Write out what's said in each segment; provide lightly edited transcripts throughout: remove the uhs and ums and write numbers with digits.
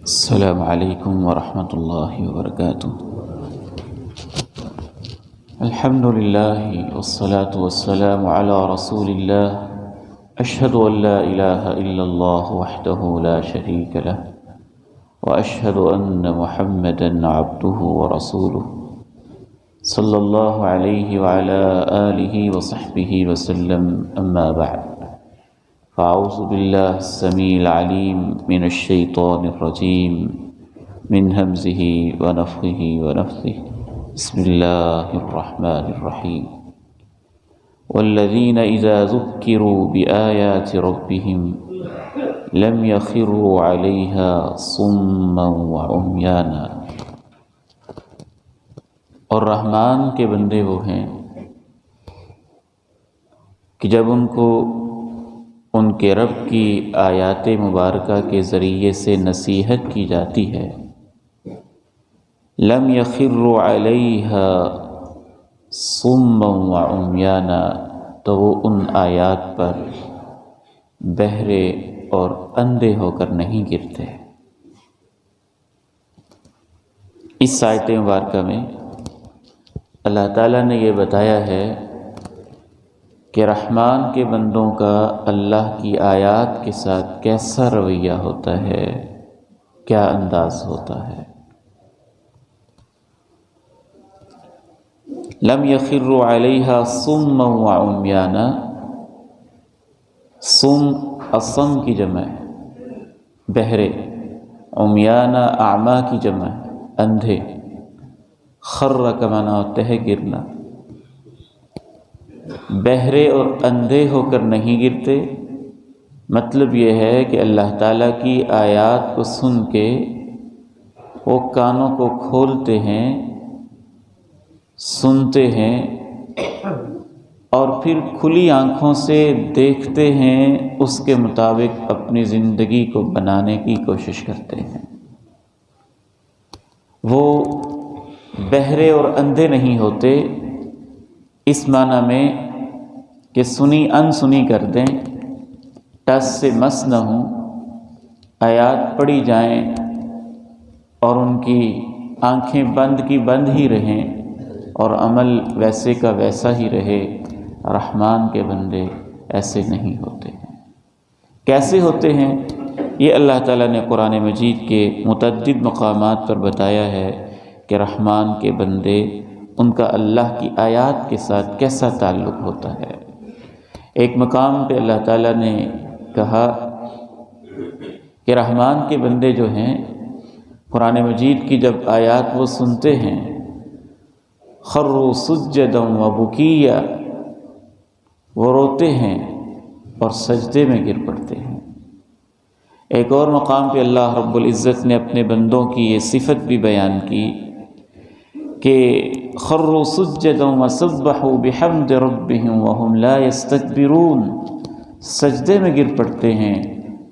السلام علیکم ورحمۃ اللہ وبرکاتہ۔ الحمد للہ والصلاة والسلام علی رسول اللہ، اشہد ان لا الہ الا اللہ وحدہ لا شریک لہ واشہد ان محمدا عبدہ ورسولہ صلی اللہ علیہ وعلی آلہ وصحبہ وسلم، اما بعد فاعوذ باللہ السمیع العلیم من الشیطان الرجیم من ہمزہ ونفخہ ونفثہ، بسم اللہ الرحمن الرحیم۔ والذین اذا ذکروا بآیات ربہم لم یخروا علیہا صما وعمیانا۔ اور رحمان کے بندے وہ ہیں کہ جب ان کو ان کے رب کی آیات مبارکہ کے ذریعے سے نصیحت کی جاتی ہے، لم یخروا علیہا صما وعمیانا، تو وہ ان آیات پر بہرے اور اندھے ہو کر نہیں گرتے۔ اس آیت مبارکہ میں اللہ تعالیٰ نے یہ بتایا ہے کہ رحمان کے بندوں کا اللہ کی آیات کے ساتھ کیسا رویہ ہوتا ہے، کیا انداز ہوتا ہے۔ لم یخروا علیہا صما وعمیانا، صم اصم کی جمع ہے، بہرے، عمیانا اعمیٰ کی جمع ہے، اندھے، خر کا معنی ہوتا ہے گرنا۔ بہرے اور اندھے ہو کر نہیں گرتے، مطلب یہ ہے کہ اللہ تعالیٰ کی آیات کو سن کے وہ کانوں کو کھولتے ہیں، سنتے ہیں، اور پھر کھلی آنکھوں سے دیکھتے ہیں، اس کے مطابق اپنی زندگی کو بنانے کی کوشش کرتے ہیں۔ وہ بہرے اور اندھے نہیں ہوتے اس معنی میں کہ سنی ان سنی کر دیں، ٹس سے مس نہ ہوں، آیات پڑھی جائیں اور ان کی آنکھیں بند کی بند ہی رہیں اور عمل ویسے کا ویسا ہی رہے۔ رحمان کے بندے ایسے نہیں ہوتے ہیں۔ کیسے ہوتے ہیں؟ یہ اللہ تعالیٰ نے قرآن مجید کے متعدد مقامات پر بتایا ہے کہ رحمان کے بندے، ان کا اللہ کی آیات کے ساتھ کیسا تعلق ہوتا ہے۔ ایک مقام پہ اللہ تعالیٰ نے کہا کہ رحمان کے بندے جو ہیں، قرآن مجید کی جب آیات وہ سنتے ہیں، خروا سجدا وبکیا، وہ روتے ہیں اور سجدے میں گر پڑتے ہیں۔ ایک اور مقام پہ اللہ رب العزت نے اپنے بندوں کی یہ صفت بھی بیان کی کہ خروا سجدا وسبحوا بحمد ربهم وهم لا يستكبرون، سجدے میں گر پڑتے ہیں،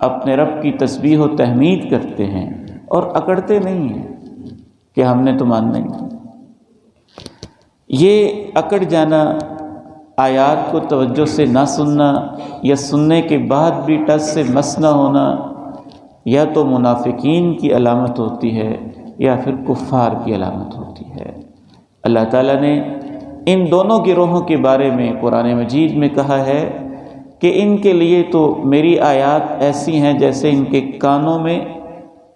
اپنے رب کی تسبیح و تحمید کرتے ہیں اور اکڑتے نہیں ہیں کہ ہم نے تو ماننا ہی۔ یہ اکڑ جانا، آیات کو توجہ سے نہ سننا یا سننے کے بعد بھی ٹس سے مس نہ ہونا، یا تو منافقین کی علامت ہوتی ہے یا پھر کفار کی علامت ہوتی ہے۔ اللہ تعالیٰ نے ان دونوں گروہوں کے بارے میں قرآن مجید میں کہا ہے کہ ان کے لیے تو میری آیات ایسی ہیں جیسے ان کے کانوں میں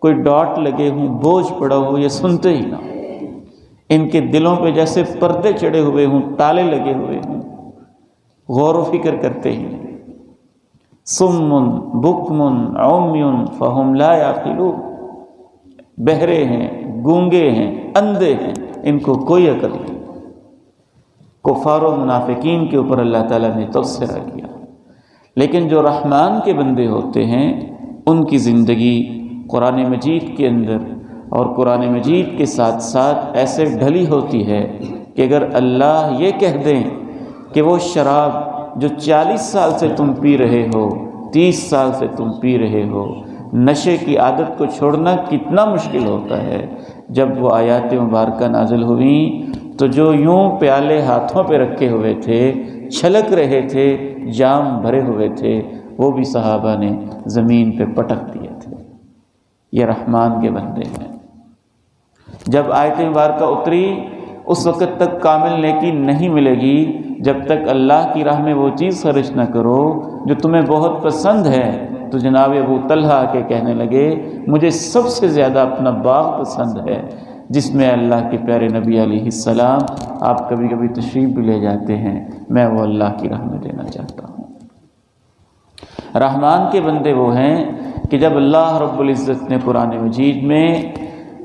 کوئی ڈاٹ لگے ہوں، بوجھ پڑا ہو، یہ سنتے ہی نہ ہو۔ ان کے دلوں پہ جیسے پردے چڑھے ہوئے ہوں، تالے لگے ہوئے ہوں، غور و فکر کرتے ہی نہیں۔ صم بکم عمی فہم لا یعقلون، بہرے ہیں، گونگے ہیں، اندھے ہیں، ان کو کوئی عقل نہیں۔ کفار و منافقین کے اوپر اللہ تعالیٰ نے تبصرہ کیا، لیکن جو رحمان کے بندے ہوتے ہیں ان کی زندگی قرآن مجید کے اندر اور قرآن مجید کے ساتھ ساتھ ایسے ڈھلی ہوتی ہے کہ اگر اللہ یہ کہہ دیں کہ وہ شراب جو 40 سال سے تم پی رہے ہو، 30 سال سے تم پی رہے ہو، نشے کی عادت کو چھوڑنا کتنا مشکل ہوتا ہے۔ جب وہ آیات مبارکہ نازل ہوئیں تو جو یوں پیالے ہاتھوں پہ رکھے ہوئے تھے، چھلک رہے تھے، جام بھرے ہوئے تھے، وہ بھی صحابہ نے زمین پہ پٹک دیے تھے۔ یہ رحمان کے بندے ہیں۔ جب آیت مبارکہ اتری اس وقت تک کامل نیکی نہیں ملے گی جب تک اللہ کی راہ میں وہ چیز خرچ نہ کرو جو تمہیں بہت پسند ہے۔ تو جناب ابو طلحہ کے کہنے لگے مجھے سب سے زیادہ اپنا باغ پسند ہے جس میں اللہ کے پیارے نبی علیہ السلام آپ کبھی کبھی تشریف بھی لے جاتے ہیں، میں وہ اللہ کی راہ میں دینا چاہتا ہوں۔ رحمان کے بندے وہ ہیں کہ جب اللہ رب العزت نے قرآن مجید میں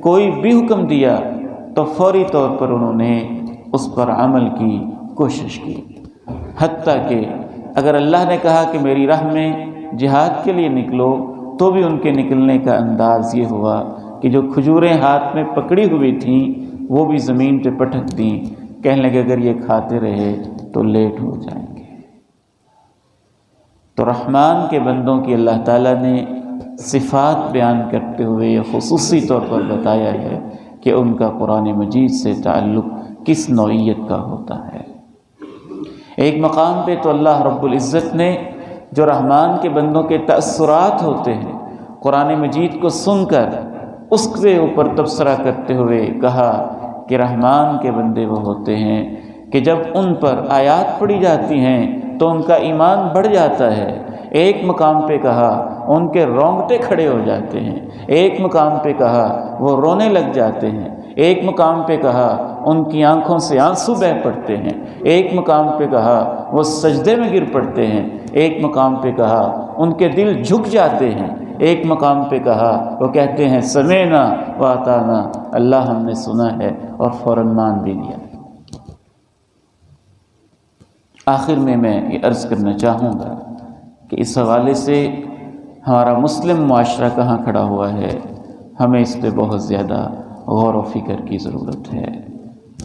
کوئی بھی حکم دیا تو فوری طور پر انہوں نے اس پر عمل کی کوشش کی، حتیٰ کہ اگر اللہ نے کہا کہ میری راہ میں جہاد کے لیے نکلو تو بھی ان کے نکلنے کا انداز یہ ہوا کہ جو کھجوریں ہاتھ میں پکڑی ہوئی تھیں وہ بھی زمین پہ پٹک دیں، کہنے لگے اگر یہ کھاتے رہے تو لیٹ ہو جائیں گے۔ تو رحمان کے بندوں کی اللہ تعالیٰ نے صفات بیان کرتے ہوئے یہ خصوصی طور پر بتایا ہے کہ ان کا قرآن مجید سے تعلق کس نوعیت کا ہوتا ہے۔ ایک مقام پہ تو اللہ رب العزت نے جو رحمان کے بندوں کے تأثرات ہوتے ہیں قرآن مجید کو سن کر اس کے اوپر تبصرہ کرتے ہوئے کہا کہ رحمان کے بندے وہ ہوتے ہیں کہ جب ان پر آیات پڑھی جاتی ہیں تو ان کا ایمان بڑھ جاتا ہے۔ ایک مقام پہ کہا ان کے رونگٹے کھڑے ہو جاتے ہیں، ایک مقام پہ کہا وہ رونے لگ جاتے ہیں، ایک مقام پہ کہا ان کی آنکھوں سے آنسو بہہ پڑتے ہیں، ایک مقام پہ کہا وہ سجدے میں گر پڑتے ہیں، ایک مقام پہ کہا ان کے دل جھک جاتے ہیں، ایک مقام پہ کہا وہ کہتے ہیں سمعنا واطعنا، اللہ ہم نے سنا ہے اور فوراً مان بھی لیا۔ آخر میں یہ عرض کرنا چاہوں گا کہ اس حوالے سے ہمارا مسلم معاشرہ کہاں کھڑا ہوا ہے، ہمیں اس پہ بہت زیادہ غور و فکر کی ضرورت ہے،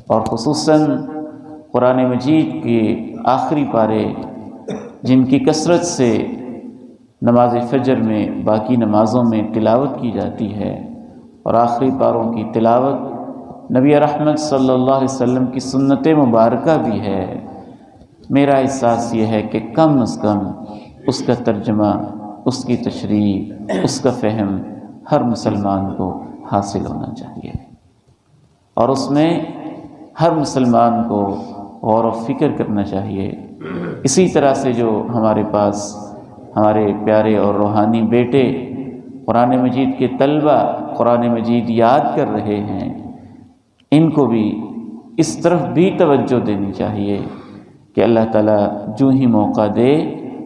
اور خصوصاً قرآن مجید کے آخری پارے جن کی کثرت سے نماز فجر میں باقی نمازوں میں تلاوت کی جاتی ہے، اور آخری پاروں کی تلاوت نبی رحمت صلی اللہ علیہ وسلم کی سنت مبارکہ بھی ہے، میرا احساس یہ ہے کہ کم از کم اس کا ترجمہ، اس کی تشریح، اس کا فہم ہر مسلمان کو حاصل ہونا چاہیے، اور اس میں ہر مسلمان کو غور و فکر کرنا چاہیے۔ اسی طرح سے جو ہمارے پاس ہمارے پیارے اور روحانی بیٹے قرآن مجید کے طلبہ قرآن مجید یاد کر رہے ہیں، ان کو بھی اس طرف بھی توجہ دینی چاہیے کہ اللہ تعالیٰ جو ہی موقع دے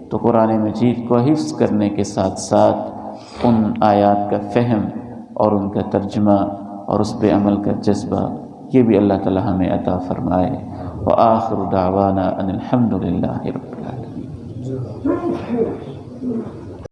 تو قرآن مجید کو حفظ کرنے کے ساتھ ساتھ ان آیات کا فہم اور ان کا ترجمہ اور اس پہ عمل کا جذبہ یہ بھی اللہ تعالیٰ ہمیں عطا فرمائے۔ وآخر دعوانا ان الحمد للہ رب العالمین۔